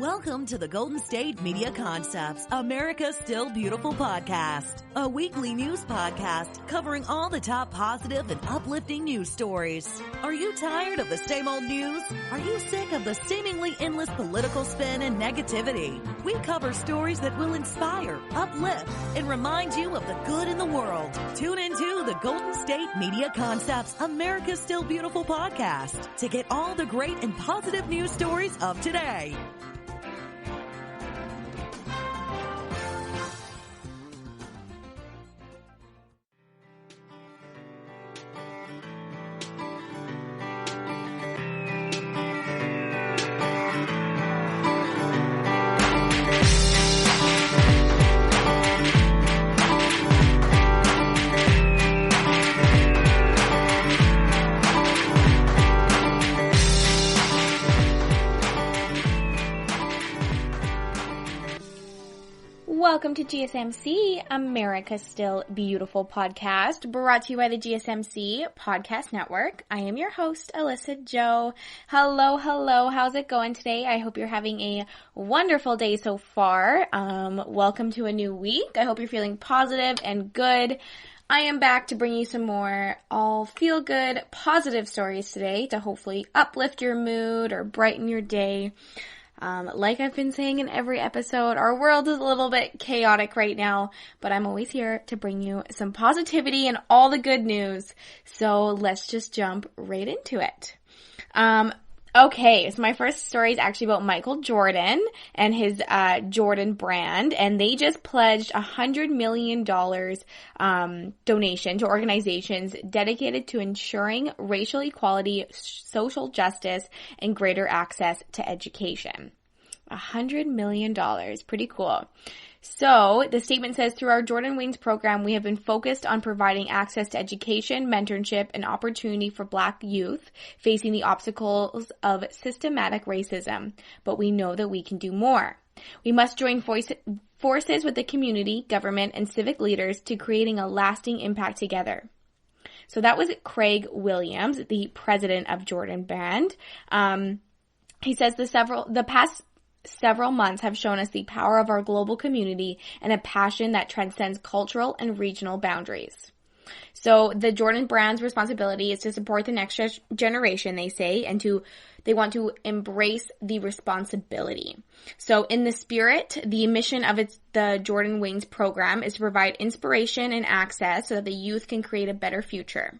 Welcome to the Golden State Media Concepts, America's Still Beautiful podcast, a weekly news podcast covering all the top positive and uplifting news stories. Are you tired of the same old news? Are you sick of the seemingly endless political spin and negativity? We cover stories that will inspire, uplift, and remind you of the good in the world. Tune into the Golden State Media Concepts, America's Still Beautiful podcast to get all the great and positive news stories of today. Welcome to GSMC, America's Still Beautiful podcast, brought to you by the GSMC Podcast Network. I am your host, Alyssa Joe. Hello. How's it going today? I hope you're having a wonderful day so far. Welcome to a new week. I hope you're feeling positive and good. I am back to bring you some more all feel-good, positive stories today to hopefully uplift your mood or brighten your day. Like I've been saying in every episode, our world is a little bit chaotic right now, but I'm always here to bring you some positivity and all the good news. So let's just jump right into it. Okay, so my first story is actually about Michael Jordan and his Jordan brand, and they just pledged $100 million donation to organizations dedicated to ensuring racial equality, social justice, and greater access to education. $100 million. Pretty cool. So the statement says, through our Jordan Wings program, we have been focused on providing access to education, mentorship, and opportunity for Black youth facing the obstacles of systematic racism. But we know that we can do more. We must join forces with the community, government, and civic leaders to creating a lasting impact together. So that was Craig Williams, the president of Jordan Brand. He says the past several months have shown us the power of our global community and a passion that transcends cultural and regional boundaries. So the Jordan Brand's responsibility is to support the next generation, they say, and they want to embrace the responsibility. So in the spirit, the mission of the Jordan Wings program is to provide inspiration and access so that the youth can create a better future.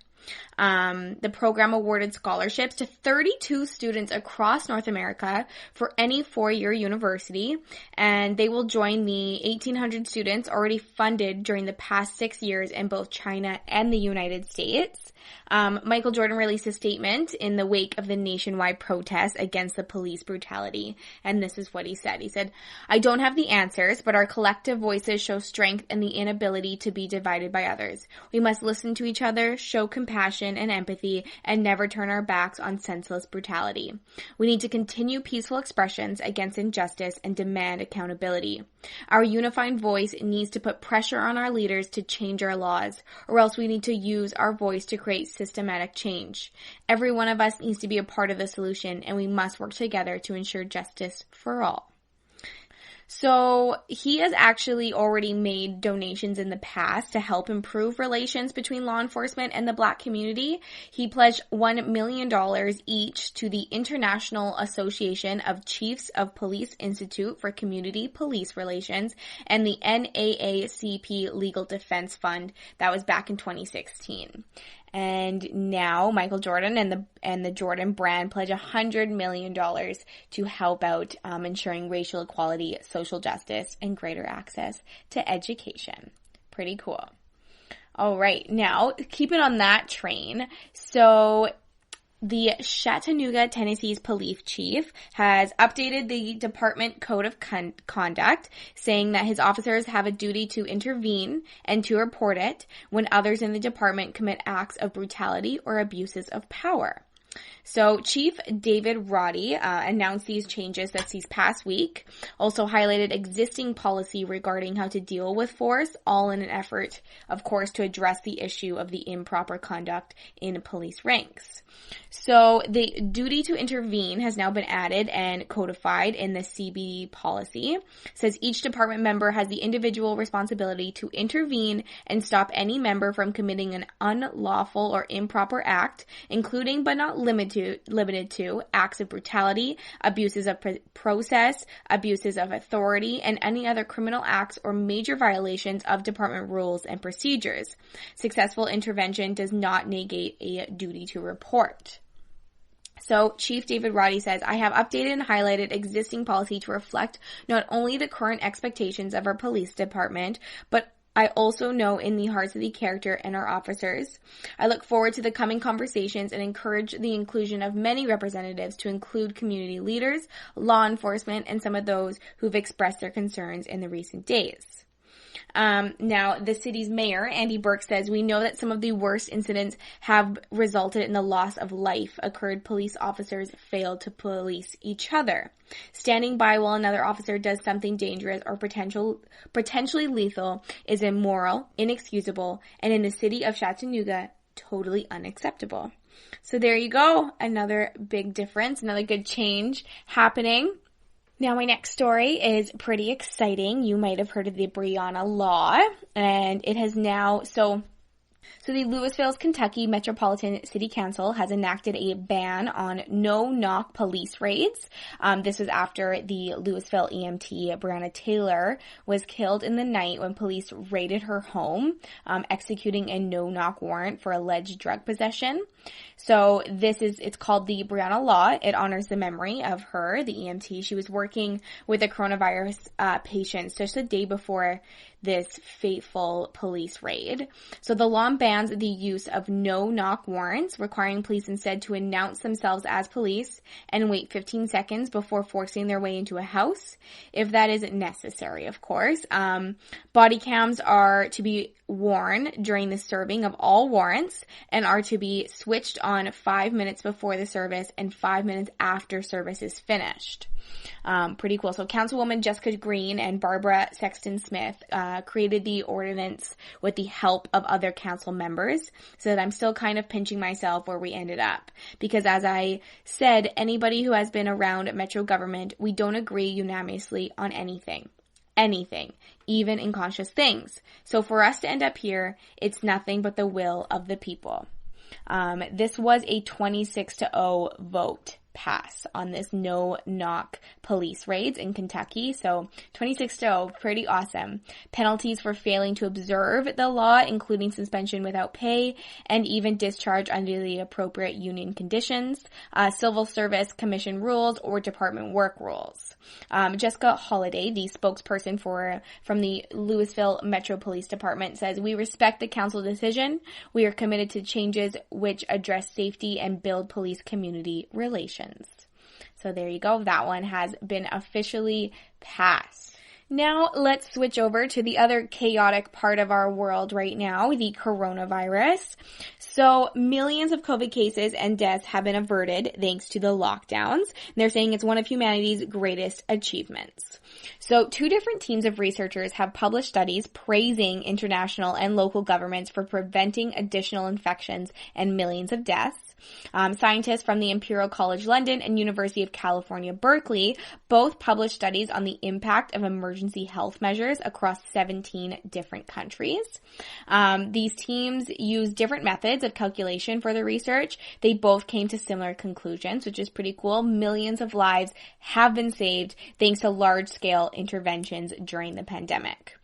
The program awarded scholarships to 32 students across North America for any four-year university, and they will join the 1,800 students already funded during the past 6 years in both China and the United States. Michael Jordan released a statement in the wake of the nationwide protests against the police brutality, and this is what he said. He said, "I don't have the answers, but our collective voices show strength and the inability to be divided by others. We must listen to each other, show compassion and empathy, and never turn our backs on senseless brutality. We need to continue peaceful expressions against injustice and demand accountability. Our unifying voice needs to put pressure on our leaders to change our laws, or else we need to use our voice to create systematic change. Every one of us needs to be a part of the solution, and we must work together to ensure justice for all." So he has actually already made donations in the past to help improve relations between law enforcement and the Black community. He pledged $1 million each to the International Association of Chiefs of Police Institute for Community Police Relations and the NAACP Legal Defense Fund. That was back in 2016. And now Michael Jordan and the Jordan Brand pledge $100 million to help out ensuring racial equality, social justice, and greater access to education. Pretty cool. All right, now keep it on that train. So the Chattanooga, Tennessee's police chief has updated the department code of conduct, saying that his officers have a duty to intervene and to report it when others in the department commit acts of brutality or abuses of power. So Chief David Roddy announced these changes this past week, also highlighted existing policy regarding how to deal with force, all in an effort, of course, to address the issue of the improper conduct in police ranks. So the duty to intervene has now been added and codified in the CBD policy. It says each department member has the individual responsibility to intervene and stop any member from committing an unlawful or improper act, including but not limited to acts of brutality, abuses of process, abuses of authority, and any other criminal acts or major violations of department rules and procedures. Successful intervention does not negate a duty to report. So Chief David Roddy says, I have updated and highlighted existing policy to reflect not only the current expectations of our police department, but I also know in the hearts of the character and our officers. I look forward to the coming conversations and encourage the inclusion of many representatives to include community leaders, law enforcement, and some of those who've expressed their concerns in the recent days. Now, the city's mayor, Andy Burke, says, we know that some of the worst incidents have resulted in the loss of life occurred. Police officers failed to police each other. Standing by while another officer does something dangerous or potentially lethal is immoral, inexcusable, and in the city of Chattanooga, totally unacceptable. So there you go. Another big difference, another good change happening. Now, my next story is pretty exciting. You might have heard of the Breonna Law, and it has now, so the Louisville, Kentucky Metropolitan City Council has enacted a ban on no-knock police raids. This was after the Louisville EMT, Breonna Taylor, was killed in the night when police raided her home, executing a no-knock warrant for alleged drug possession. So it's called the Breonna Law. It honors the memory of her, the EMT. She was working with a coronavirus patient just the day before this fateful police raid. So the law bans the use of no-knock warrants, requiring police instead to announce themselves as police and wait 15 seconds before forcing their way into a house, if that isn't necessary, of course. Body cams are to be worn during the serving of all warrants and are to be switched on 5 minutes before the service and 5 minutes after service is finished. Pretty cool. So Councilwoman Jessica Green and Barbara Sexton Smith created the ordinance with the help of other council members, so that I'm still kind of pinching myself where we ended up. Because as I said, anybody who has been around Metro government, we don't agree unanimously on anything, even in conscious things. So for us to end up here, it's nothing but the will of the people. This was a 26-0 vote pass on this no-knock police raids in Kentucky. So 26-0, pretty awesome. Penalties for failing to observe the law, including suspension without pay and even discharge under the appropriate union conditions, civil service commission rules, or department work rules. Jessica Holliday, the spokesperson from the Louisville Metro Police Department, says, we respect the council decision. We are committed to changes which address safety and build police community relations. So there you go. That one has been officially passed. Now let's switch over to the other chaotic part of our world right now, the coronavirus. So millions of COVID cases and deaths have been averted thanks to the lockdowns. And they're saying it's one of humanity's greatest achievements. So 2 different teams of researchers have published studies praising international and local governments for preventing additional infections and millions of deaths. Scientists from the Imperial College London and University of California, Berkeley, both published studies on the impact of emergency health measures across 17 different countries. These teams used different methods of calculation for the research. They both came to similar conclusions, which is pretty cool. Millions of lives have been saved thanks to large-scale interventions during the pandemic.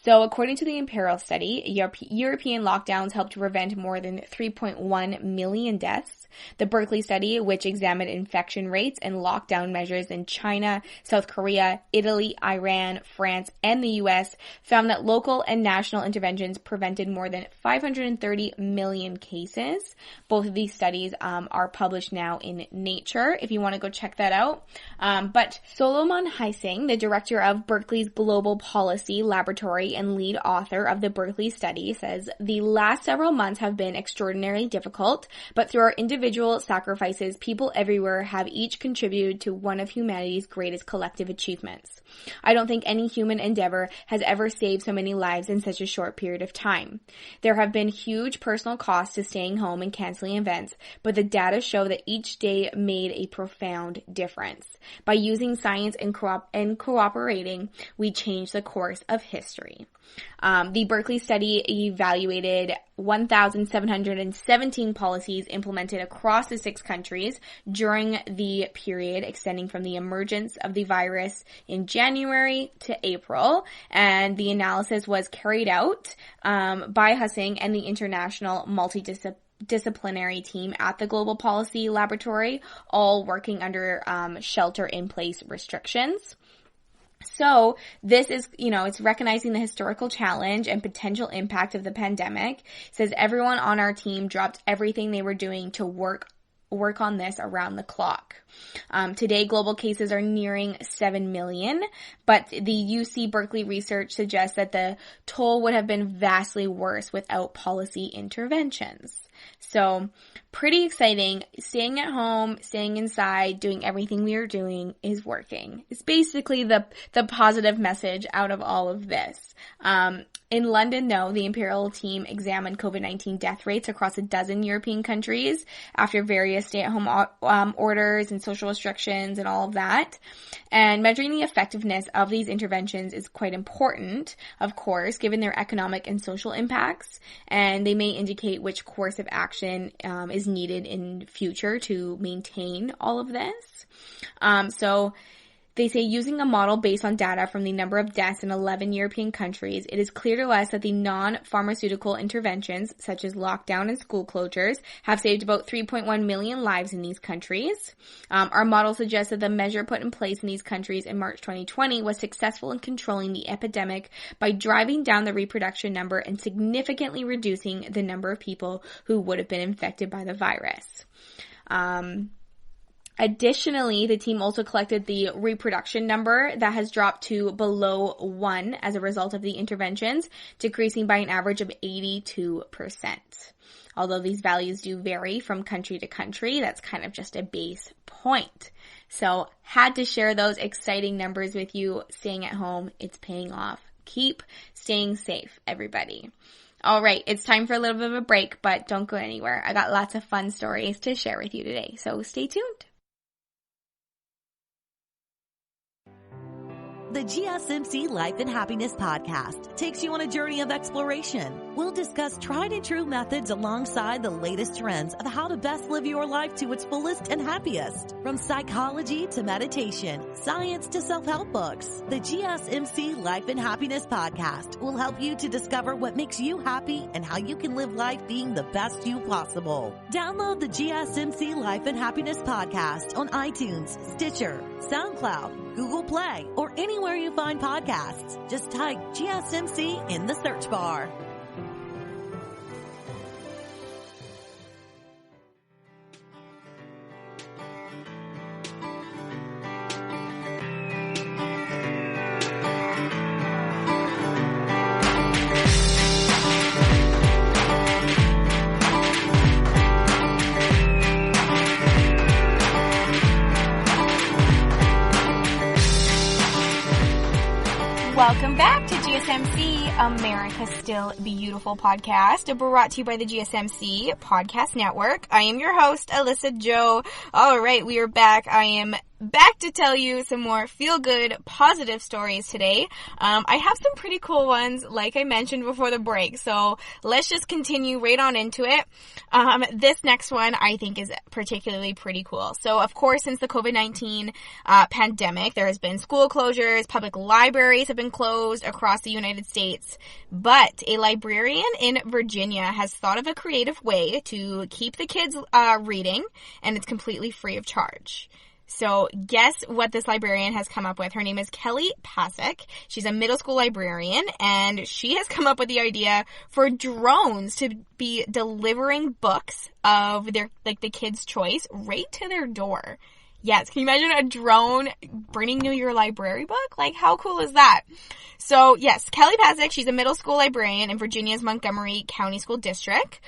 So according to the Imperial study, European lockdowns helped to prevent more than 3.1 million deaths. The Berkeley study, which examined infection rates and lockdown measures in China, South Korea, Italy, Iran, France, and the U.S., found that local and national interventions prevented more than 530 million cases. Both of these studies are published now in Nature, if you want to go check that out. But Solomon Heising, the director of Berkeley's Global Policy Laboratory and lead author of the Berkeley study, says, the last several months have been extraordinarily difficult, but through our individual individual sacrifices, people everywhere have each contributed to one of humanity's greatest collective achievements. I don't think any human endeavor has ever saved so many lives in such a short period of time. There have been huge personal costs to staying home and canceling events, but the data show that each day made a profound difference. By using science and cooperating, we changed the course of history. The Berkeley study evaluated 1,717 policies implemented across the 6 countries during the period extending from the emergence of the virus in January to April, and the analysis was carried out by Hussing and the international multidisciplinary team at the Global Policy Laboratory, all working under shelter-in-place restrictions. So this is, it's recognizing the historical challenge and potential impact of the pandemic. It says everyone on our team dropped everything they were doing to work on this around the clock. Today, global cases are nearing 7 million, but the UC Berkeley research suggests that the toll would have been vastly worse without policy interventions. So pretty exciting. Staying at home, staying inside, doing everything we are doing is working. It's basically the positive message out of all of this. In London, though, the Imperial team examined COVID-19 death rates across a dozen European countries after various stay-at-home orders and social restrictions and all of that. And measuring the effectiveness of these interventions is quite important, of course, given their economic and social impacts. And they may indicate which course of action is needed in future to maintain all of this. So they say using a model based on data from the number of deaths in 11 European countries, it is clear to us that the non-pharmaceutical interventions, such as lockdown and school closures, have saved about 3.1 million lives in these countries. Our model suggests that the measure put in place in these countries in March 2020 was successful in controlling the epidemic by driving down the reproduction number and significantly reducing the number of people who would have been infected by the virus. Additionally, the team also collected the reproduction number that has dropped to below 1 as a result of the interventions, decreasing by an average of 82%. Although these values do vary from country to country, that's kind of just a base point. So, had to share those exciting numbers with you. Staying at home, it's paying off. Keep staying safe, everybody. All right, it's time for a little bit of a break, but don't go anywhere. I got lots of fun stories to share with you today, so stay tuned. The GSMC Life and Happiness podcast takes you on a journey of exploration. We'll discuss tried and true methods alongside the latest trends of how to best live your life to its fullest and happiest. From psychology to meditation, science to self-help books, the GSMC Life and Happiness podcast will help you to discover what makes you happy and how you can live life being the best you possible. Download the GSMC Life and Happiness podcast on iTunes, Stitcher, SoundCloud, Google Play, or anywhere you find podcasts. Just type GSMC in the search bar. Welcome back to GSMC, America's Still Beautiful podcast, brought to you by the GSMC Podcast Network. I am your host, Alyssa Joe. All right, we are back. I am back to tell you some more feel-good, positive stories today. I have some pretty cool ones, like I mentioned before the break, so let's just continue right on into it. This next one I think is particularly pretty cool. So, of course, since the COVID-19 pandemic, there has been school closures, public libraries have been closed across the United States, but a librarian in Virginia has thought of a creative way to keep the kids reading, and it's completely free of charge. So guess what this librarian has come up with. Her name is Kelly Pasek. She's a middle school librarian, and she has come up with the idea for drones to be delivering books of the kids' choice right to their door. Yes, can you imagine a drone bringing you your library book? Like, how cool is that? So, yes, Kelly Pazik, she's a middle school librarian in Virginia's Montgomery County School District.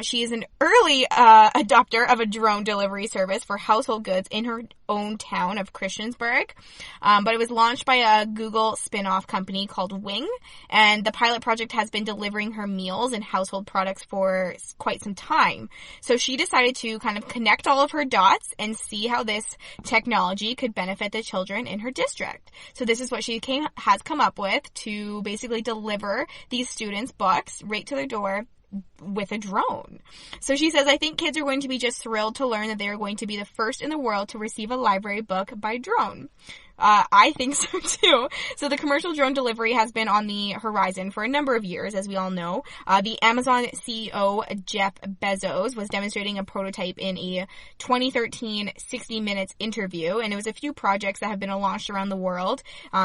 She is an early adopter of a drone delivery service for household goods in her own town of Christiansburg. But it was launched by a Google spin-off company called Wing, and the pilot project has been delivering her meals and household products for quite some time. So she decided to kind of connect all of her dots and see how this technology could benefit the children in her district. So this is what she has come up with to basically deliver these students' books right to their door with a drone. So she says, I think kids are going to be just thrilled to learn that they are going to be the first in the world to receive a library book by drone. I think so too. So the commercial drone delivery has been on the horizon for a number of years, as we all know. The Amazon CEO Jeff Bezos was demonstrating a prototype in a 2013 60 Minutes interview, and it was a few projects that have been launched around the world,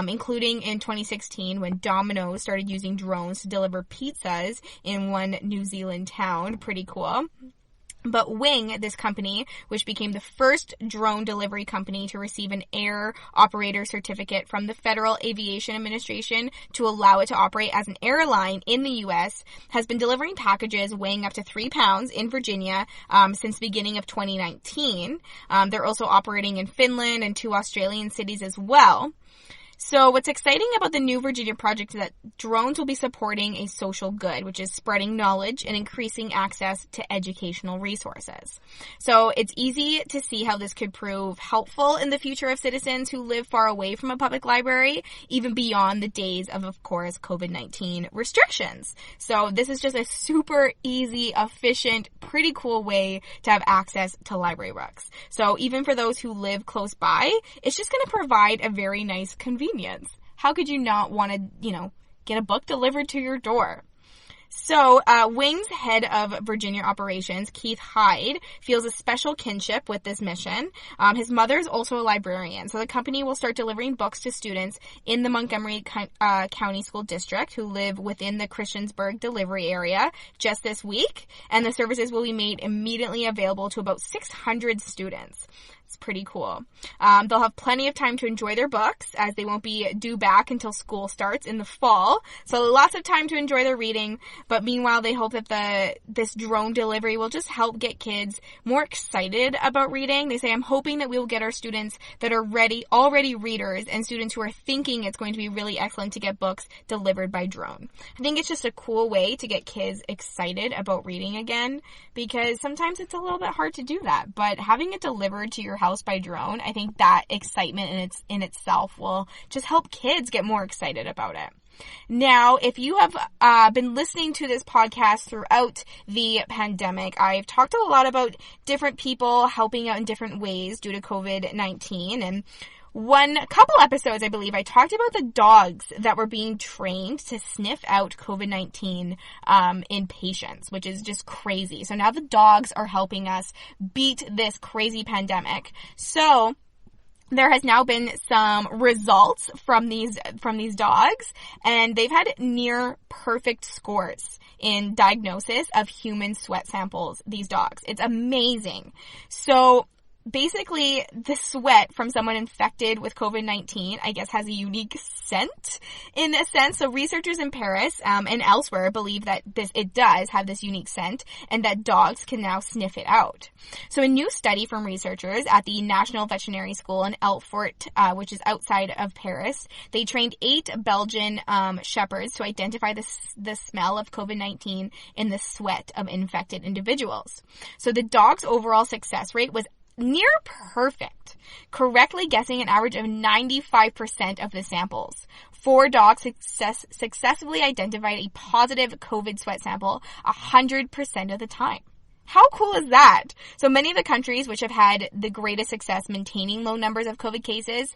including in 2016 when Domino's started using drones to deliver pizzas in one New Zealand town. Pretty cool. But Wing, this company, which became the first drone delivery company to receive an air operator certificate from the Federal Aviation Administration to allow it to operate as an airline in the U.S., has been delivering packages weighing up to 3 pounds in Virginia since the beginning of 2019. They're also operating in Finland and 2 Australian cities as well. So what's exciting about the new Virginia project is that drones will be supporting a social good, which is spreading knowledge and increasing access to educational resources. So it's easy to see how this could prove helpful in the future of citizens who live far away from a public library, even beyond the days of course, COVID-19 restrictions. So this is just a super easy, efficient, pretty cool way to have access to library books. So even for those who live close by, it's just going to provide a very nice convenience. How could you not want to, get a book delivered to your door? So, Wing's head of Virginia operations, Keith Hyde, feels a special kinship with this mission. His mother is also a librarian, so the company will start delivering books to students in the Montgomery County School District who live within the Christiansburg delivery area just this week, and the services will be made immediately available to about 600 students. It's pretty cool. They'll have plenty of time to enjoy their books as they won't be due back until school starts in the fall. So lots of time to enjoy their reading. But meanwhile, they hope that this drone delivery will just help get kids more excited about reading. They say, I'm hoping that we will get our students that are already readers and students who are thinking it's going to be really excellent to get books delivered by drone. I think it's just a cool way to get kids excited about reading again, because sometimes it's a little bit hard to do that. But having it delivered to your house by drone, I think that excitement in itself will just help kids get more excited about it. Now, if you have been listening to this podcast throughout the pandemic, I've talked a lot about different people helping out in different ways due to COVID-19, and couple episodes, I believe, I talked about the dogs that were being trained to sniff out COVID-19 in patients, which is just crazy. So now the dogs are helping us beat this crazy pandemic. So there has now been some results from these dogs, and they've had near perfect scores in diagnosis of human sweat samples, these dogs. It's amazing. So basically, the sweat from someone infected with COVID-19, I guess, has a unique scent in a sense. So researchers in Paris and elsewhere believe that it does have this unique scent and that dogs can now sniff it out. So a new study from researchers at the National Veterinary School in Elfort, which is outside of Paris, they trained 8 Belgian shepherds to identify the smell of COVID-19 in the sweat of infected individuals. So the dog's overall success rate was near perfect, correctly guessing an average of 95% of the samples. 4 dogs successfully identified a positive COVID sweat sample 100% of the time. How cool is that? So many of the countries which have had the greatest success maintaining low numbers of COVID cases,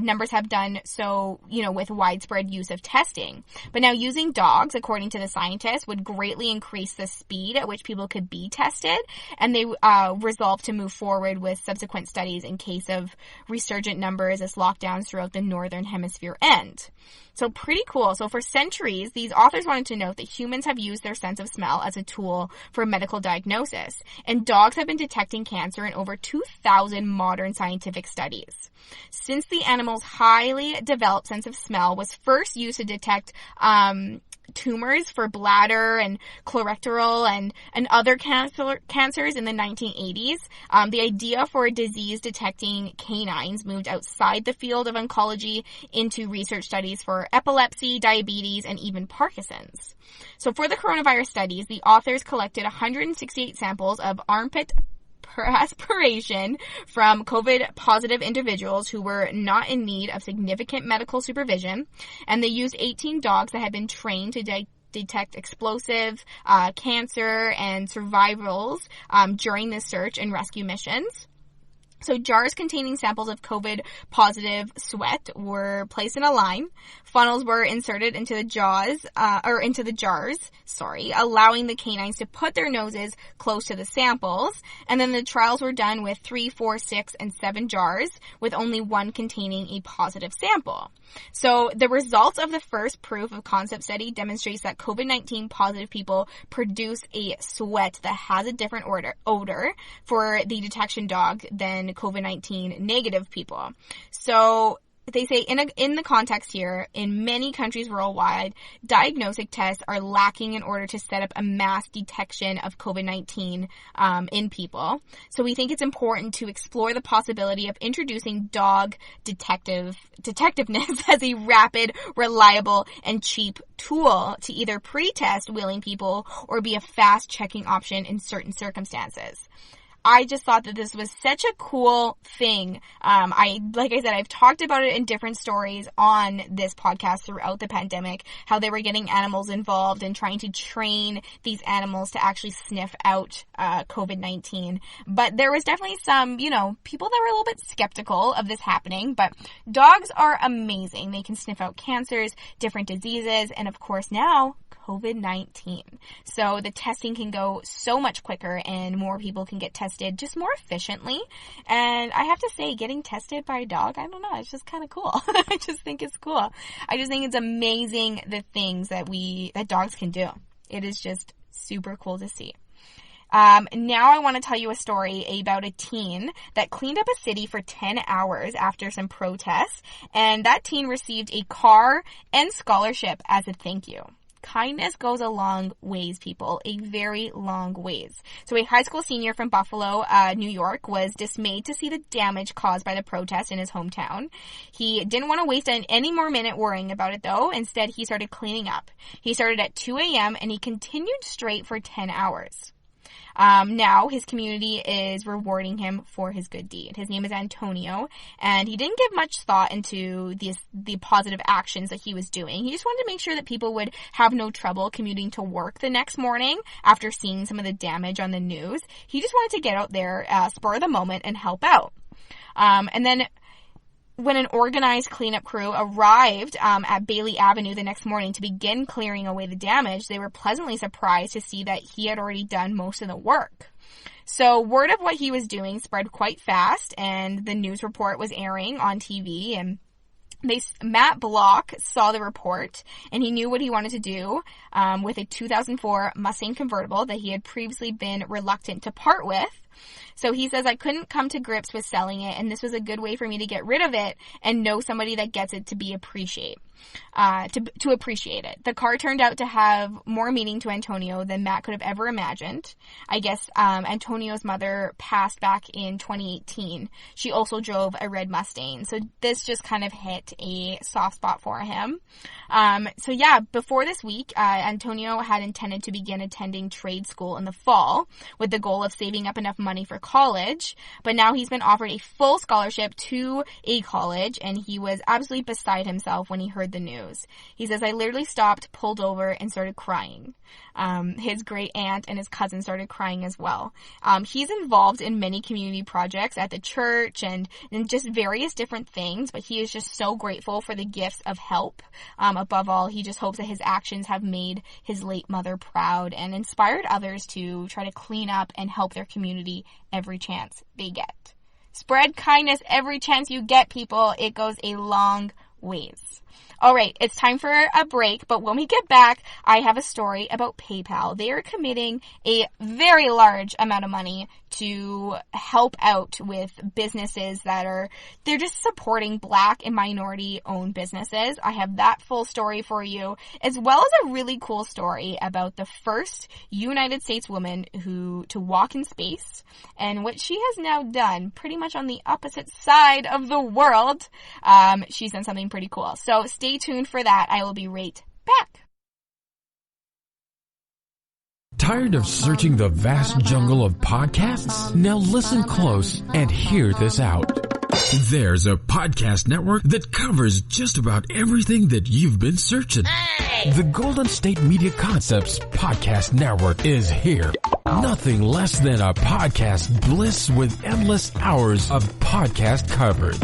numbers have done so, with widespread use of testing. But now using dogs, according to the scientists, would greatly increase the speed at which people could be tested, and they resolved to move forward with subsequent studies in case of resurgent numbers as lockdowns throughout the Northern Hemisphere end. So pretty cool. So for centuries, these authors wanted to note that humans have used their sense of smell as a tool for medical diagnosis. diagnosis, and dogs have been detecting cancer in over 2,000 modern scientific studies. Since the animal's highly developed sense of smell was first used to detect tumors for bladder and colorectal and other cancers in the 1980s, the idea for disease-detecting canines moved outside the field of oncology into research studies for epilepsy, diabetes, and even Parkinson's. So for the coronavirus studies, the authors collected 168 samples of armpit aspiration from COVID-positive individuals who were not in need of significant medical supervision, and they used 18 dogs that had been trained to detect explosive, cancer, and survivals during this search and rescue missions. So jars containing samples of COVID-positive sweat were placed in a line. Funnels were inserted into the jars, allowing the canines to put their noses close to the samples. And then the trials were done with 3, 4, 6, and 7 jars, with only one containing a positive sample. So the results of the first proof of concept study demonstrates that COVID-19 positive people produce a sweat that has a different odor for the detection dog than COVID-19 negative people. So they say in the context here, in many countries worldwide, diagnostic tests are lacking in order to set up a mass detection of COVID-19 in people. So we think it's important to explore the possibility of introducing dog detectiveness as a rapid, reliable, and cheap tool to either pre-test willing people or be a fast checking option in certain circumstances. I just thought that this was such a cool thing. Like I said, I've talked about it in different stories on this podcast throughout the pandemic, how they were getting animals involved and trying to train these animals to actually sniff out COVID-19. But there was definitely some, people that were a little bit skeptical of this happening. But dogs are amazing. They can sniff out cancers, different diseases, and of course now, COVID-19. So the testing can go so much quicker and more people can get tested just more efficiently. And I have to say, getting tested by a dog, I don't know, it's just kind of cool. I just think it's cool. I just think it's amazing the things that dogs can do. It is just super cool to see. Now I want to tell you a story about a teen that cleaned up a city for 10 hours after some protests, and that teen received a car and scholarship as a thank you. Kindness goes a long ways, people. A very long ways. So a high school senior from Buffalo, New York, was dismayed to see the damage caused by the protest in his hometown. He didn't want to waste any more minute worrying about it, though. Instead, he started cleaning up. He started at 2 a.m. and he continued straight for 10 hours. Now his community is rewarding him for his good deed. His name is Antonio, and he didn't give much thought into the positive actions that he was doing. He just wanted to make sure that people would have no trouble commuting to work the next morning after seeing some of the damage on the news. He just wanted to get out there, spur of the moment, and help out. And then when an organized cleanup crew arrived at Bailey Avenue the next morning to begin clearing away the damage, they were pleasantly surprised to see that he had already done most of the work. So word of what he was doing spread quite fast, and the news report was airing on TV, and Matt Block saw the report, and he knew what he wanted to do with a 2004 Mustang convertible that he had previously been reluctant to part with. So he says, I couldn't come to grips with selling it, and this was a good way for me to get rid of it and know somebody that gets it to appreciate it. The car turned out to have more meaning to Antonio than Matt could have ever imagined. I guess Antonio's mother passed back in 2018. She also drove a red Mustang. So this just kind of hit a soft spot for him. Before this week, Antonio had intended to begin attending trade school in the fall with the goal of saving up enough money for college. But now he's been offered a full scholarship to a college, and he was absolutely beside himself when he heard the news. He says, I literally stopped, pulled over, and started crying. His great aunt and his cousin started crying as well. He's involved in many community projects at the church and just various different things, but he is just so grateful for the gifts of help. Above all, he just hopes that his actions have made his late mother proud and inspired others to try to clean up and help their community every chance they get. Spread kindness every chance you get, people. It goes a long ways. All right, it's time for a break, but when we get back, I have a story about PayPal. They are committing a very large amount of money to help out with businesses they're just supporting Black and minority-owned businesses. I have that full story for you, as well as a really cool story about the first United States woman to walk in space, and what she has now done pretty much on the opposite side of the world. She's done something pretty cool. So stay tuned for that. I will be right back. Tired of searching the vast jungle of podcasts? Now listen close and hear this out. There's a podcast network that covers just about everything that you've been searching. Hey! The Golden State Media Concepts Podcast Network is here. Nothing less than a podcast bliss with endless hours of podcast coverage.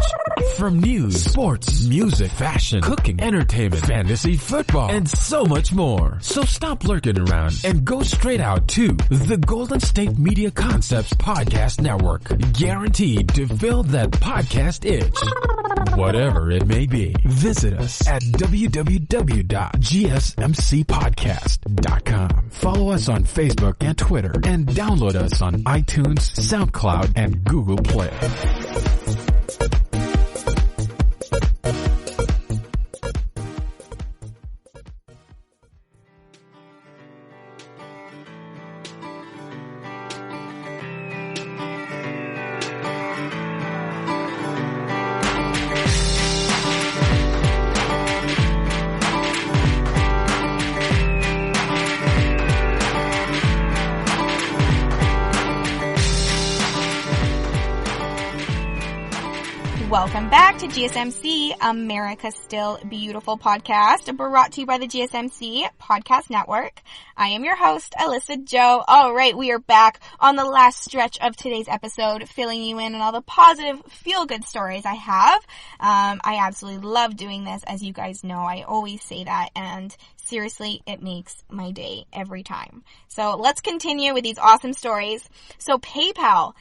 From news, sports, music, fashion, cooking, entertainment, fantasy, football, and so much more. So stop lurking around and go straight out to the Golden State Media Concepts Podcast Network. Guaranteed to fill that podcast itch. Whatever it may be. Visit us at www.gsmcpodcast.com. Follow us on Facebook and Twitter, and download us on iTunes, SoundCloud, and Google Play. Welcome back to GSMC, America's Still Beautiful podcast, brought to you by the GSMC Podcast Network. I am your host, Alyssa Joe. All right, we are back on the last stretch of today's episode, filling you in on all the positive, feel-good stories I have. I absolutely love doing this, as you guys know. I always say that, and seriously, it makes my day every time. So let's continue with these awesome stories. So PayPal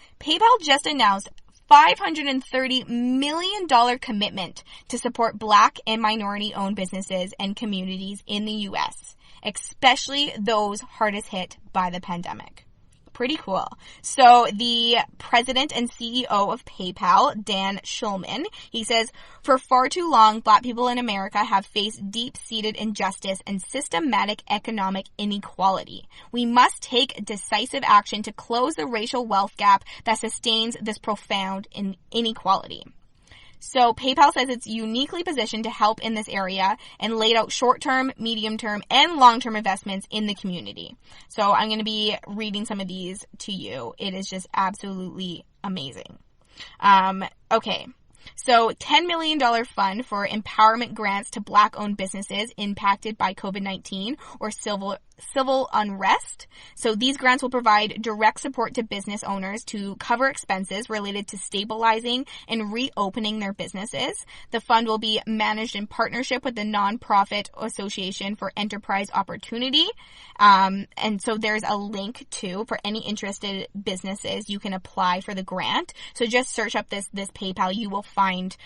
just announced $530 million commitment to support Black and minority-owned businesses and communities in the U.S., especially those hardest hit by the pandemic. Pretty cool. So the president and CEO of PayPal, Dan Schulman, he says, for far too long, Black people in America have faced deep-seated injustice and systematic economic inequality. We must take decisive action to close the racial wealth gap that sustains this profound inequality. So PayPal says it's uniquely positioned to help in this area and laid out short-term, medium-term, and long-term investments in the community. So I'm going to be reading some of these to you. It is just absolutely amazing. Okay. So $10 million fund for empowerment grants to Black-owned businesses impacted by COVID-19 or civil unrest. So these grants will provide direct support to business owners to cover expenses related to stabilizing and reopening their businesses. The fund will be managed in partnership with the Nonprofit Association for Enterprise Opportunity. And so there's a link too for any interested businesses. You can apply for the grant. So just search up this PayPal. You will find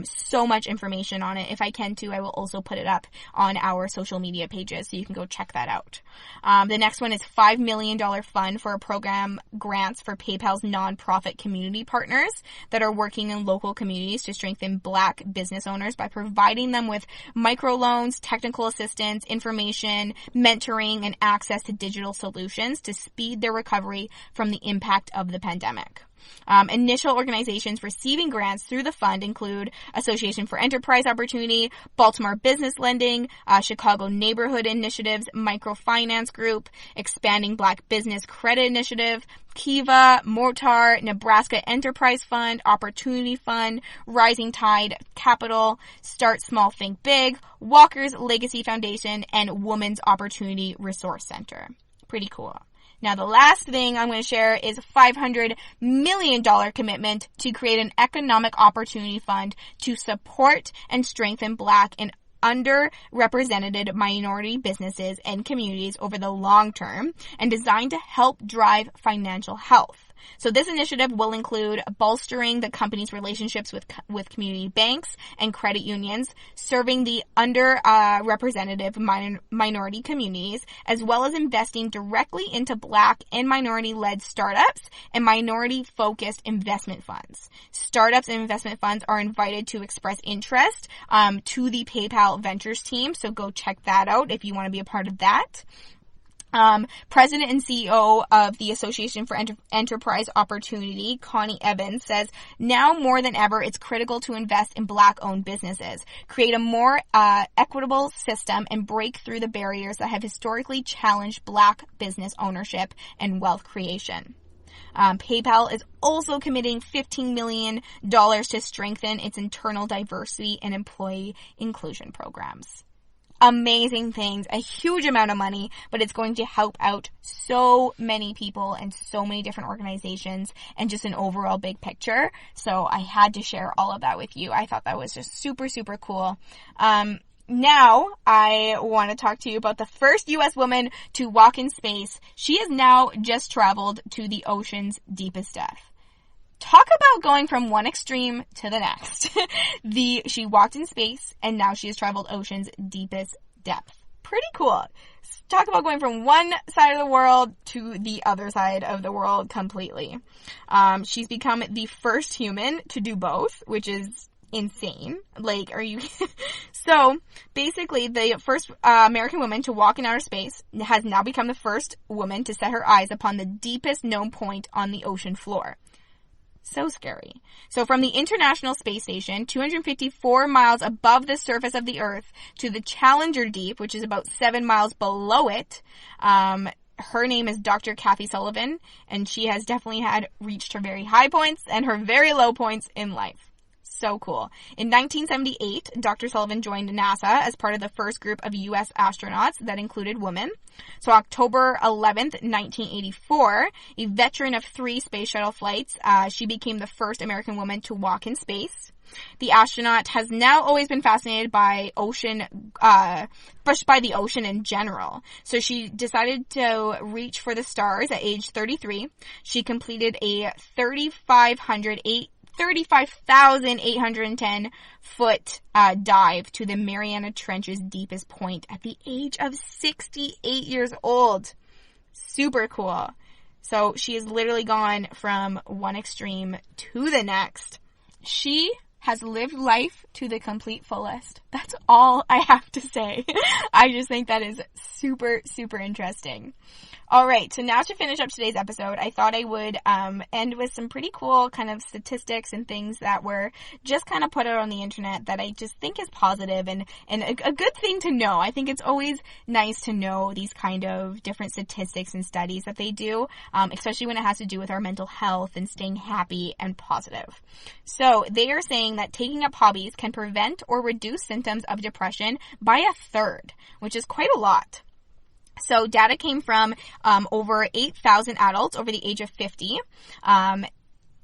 so much information on it. If I can too, I will also put it up on our social media pages so you can go check that out. The next one is $5 million fund for a program grants for PayPal's nonprofit community partners that are working in local communities to strengthen Black business owners by providing them with microloans, technical assistance, information, mentoring, and access to digital solutions to speed their recovery from the impact of the pandemic. Initial organizations receiving grants through the fund include Association for Enterprise Opportunity, Baltimore Business Lending, Chicago Neighborhood Initiatives, Microfinance Group, Expanding Black Business Credit Initiative, Kiva, Mortar, Nebraska Enterprise Fund, Opportunity Fund, Rising Tide Capital, Start Small Think Big, Walker's Legacy Foundation, and Women's Opportunity Resource Center. Pretty cool. Now, the last thing I'm going to share is a $500 million commitment to create an economic opportunity fund to support and strengthen Black and underrepresented minority businesses and communities over the long term and designed to help drive financial health. So this initiative will include bolstering the company's relationships with community banks and credit unions, serving the underrepresented minority communities, as well as investing directly into Black and minority-led startups and minority-focused investment funds. Startups and investment funds are invited to express interest to the PayPal Ventures team, so go check that out if you want to be a part of that. President and CEO of the Association for Enterprise Opportunity, Connie Evans, says, now more than ever, it's critical to invest in Black-owned businesses, create a more equitable system, and break through the barriers that have historically challenged Black business ownership and wealth creation. PayPal is also committing $15 million to strengthen its internal diversity and employee inclusion programs. Amazing things, a huge amount of money, but it's going to help out so many people and so many different organizations and just an overall big picture. So I had to share all of that with you. I thought that was just super, super cool. Now I want to talk to you about the first U.S. woman to walk in space. She has now just traveled to the ocean's deepest depth. Talk about going from one extreme to the next. She walked in space, and now she has traveled ocean's deepest depth. Pretty cool. Talk about going from one side of the world to the other side of the world completely. She's become the first human to do both, which is insane. Like, are you... So, basically, the first American woman to walk in outer space has now become the first woman to set her eyes upon the deepest known point on the ocean floor. So scary. So from the International Space Station, 254 miles above the surface of the Earth, to the Challenger Deep, which is about 7 miles below it, her name is Dr. Kathy Sullivan, and she has definitely reached her very high points and her very low points in life. So cool. In 1978, Dr. Sullivan joined NASA as part of the first group of U.S. astronauts that included women. So October 11th, 1984, a veteran of 3 space shuttle flights, she became the first American woman to walk in space. The astronaut has now always been fascinated by by the ocean in general. So she decided to reach for the stars at age 33. She completed a 35,810 foot dive to the Mariana Trench's deepest point at the age of 68 years old. Super cool. So she has literally gone from one extreme to the next. She has lived life to the complete fullest. That's all I have to say. I just think that is super, super interesting. All right, so now to finish up today's episode, I thought I would end with some pretty cool kind of statistics and things that were just kind of put out on the internet that I just think is positive and a good thing to know. I think it's always nice to know these kind of different statistics and studies that they do, especially when it has to do with our mental health and staying happy and positive. So they are saying that taking up hobbies can prevent or reduce symptoms of depression by 1/3, which is quite a lot. So data came from over 8,000 adults over the age of 50,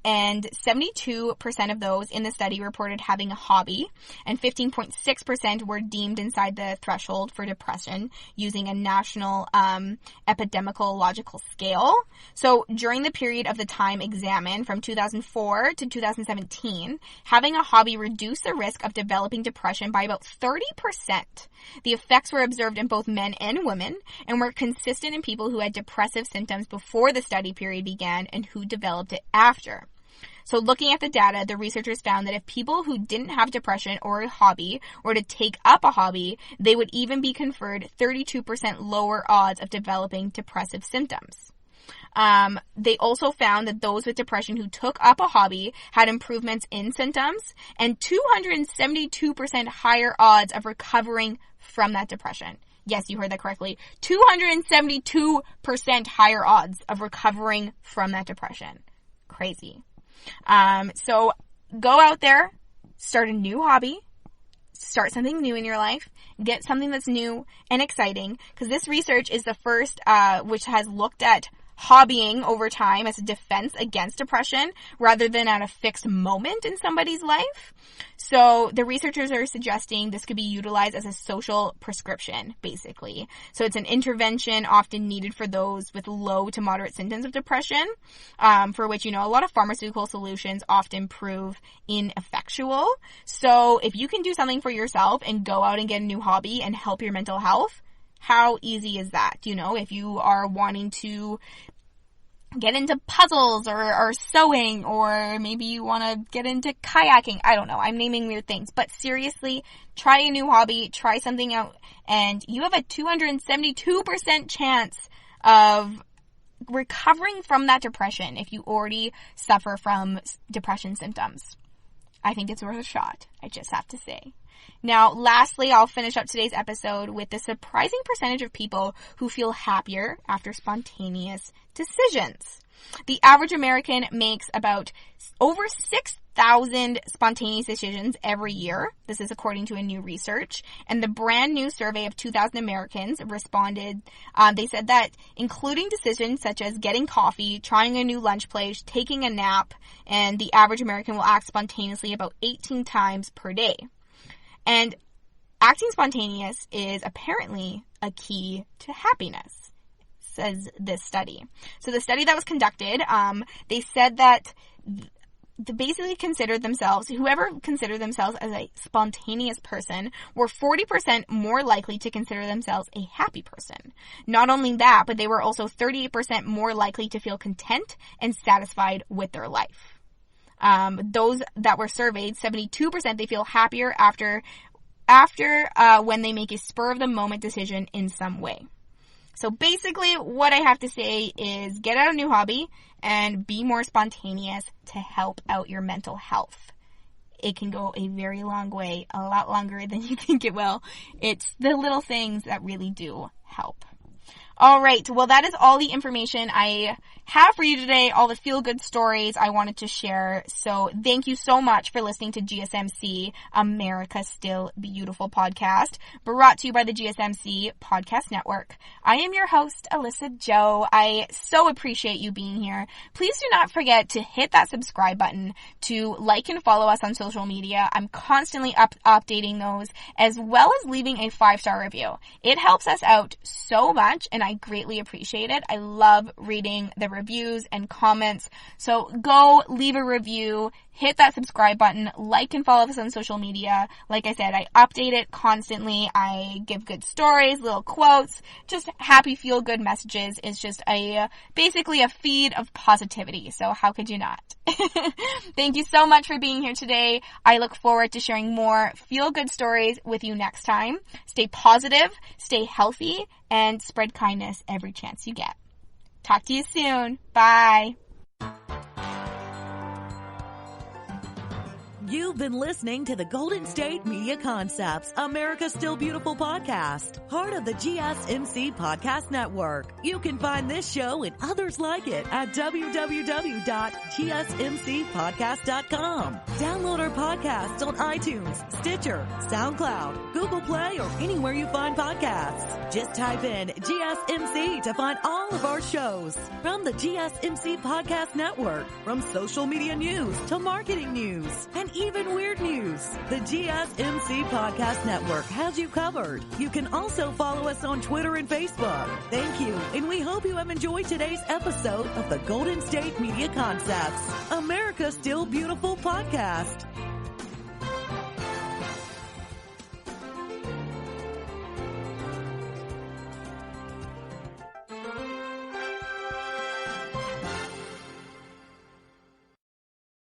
and 72% of those in the study reported having a hobby, and 15.6% were deemed inside the threshold for depression using a national epidemiological scale. So during the period of the time examined from 2004 to 2017, having a hobby reduced the risk of developing depression by about 30%. The effects were observed in both men and women and were consistent in people who had depressive symptoms before the study period began and who developed it after. So looking at the data, the researchers found that if people who didn't have depression or a hobby were to take up a hobby, they would even be conferred 32% lower odds of developing depressive symptoms. They also found that those with depression who took up a hobby had improvements in symptoms and 272% higher odds of recovering from that depression. Yes, you heard that correctly. 272% higher odds of recovering from that depression. Crazy. So go out there, start a new hobby, start something new in your life, get something that's new and exciting, because this research is the first which has looked at hobbying over time as a defense against depression rather than at a fixed moment in somebody's life. So the researchers are suggesting this could be utilized as a social prescription, basically. So it's an intervention often needed for those with low to moderate symptoms of depression, for which, a lot of pharmaceutical solutions often prove ineffectual. So if you can do something for yourself and go out and get a new hobby and help your mental health, how easy is that? If you are wanting to get into puzzles or sewing, or maybe you want to get into kayaking. I don't know. I'm naming weird things. But seriously, try a new hobby, try something out, and you have a 272% chance of recovering from that depression if you already suffer from depression symptoms. I think it's worth a shot. I just have to say. Now, lastly, I'll finish up today's episode with the surprising percentage of people who feel happier after spontaneous decisions. The average American makes about over 6,000 spontaneous decisions every year. This is according to a new research. And the brand new survey of 2,000 Americans responded. They said that including decisions such as getting coffee, trying a new lunch place, taking a nap, and the average American will act spontaneously about 18 times per day. And acting spontaneous is apparently a key to happiness, says this study. So the study that was conducted, they said that whoever considered themselves as a spontaneous person were 40% more likely to consider themselves a happy person. Not only that, but they were also 38% more likely to feel content and satisfied with their life. Those that were surveyed, 72% they feel happier after when they make a spur-of-the-moment decision in some way. So basically, what I have to say is get out a new hobby and be more spontaneous to help out your mental health. It can go a very long way, a lot longer than you think it will. It's the little things that really do help. All right. Well, that is all the information I have for you today, all the feel-good stories I wanted to share. So thank you so much for listening to GSMC, America's Still Beautiful podcast, brought to you by the GSMC Podcast Network. I am your host, Alyssa Joe. I so appreciate you being here. Please do not forget to hit that subscribe button, to like and follow us on social media. I'm constantly updating those, as well as leaving a 5-star review. It helps us out so much, and I greatly appreciate it. I love reading the reviews and comments. So go leave a review, hit that subscribe button, like and follow us on social media. Like I said, I update it constantly. I give good stories, little quotes, just happy feel good messages. It's just basically a feed of positivity. So how could you not? Thank you so much for being here today. I look forward to sharing more feel good stories with you next time. Stay positive, stay healthy, and spread kindness every chance you get. Talk to you soon. Bye. You've been listening to the Golden State Media Concepts, America's Still Beautiful podcast, part of the GSMC Podcast Network. You can find this show and others like it at www.gsmcpodcast.com. Download our podcasts on iTunes, Stitcher, SoundCloud, Google Play, or anywhere you find podcasts. Just type in GSMC to find all of our shows. From the GSMC Podcast Network, from social media news to marketing news, and even weird news, the GSMC Podcast Network has you covered. You can also follow us on Twitter and Facebook. Thank you, and we hope you have enjoyed today's episode of the Golden State Media Concepts, America's Still Beautiful podcast.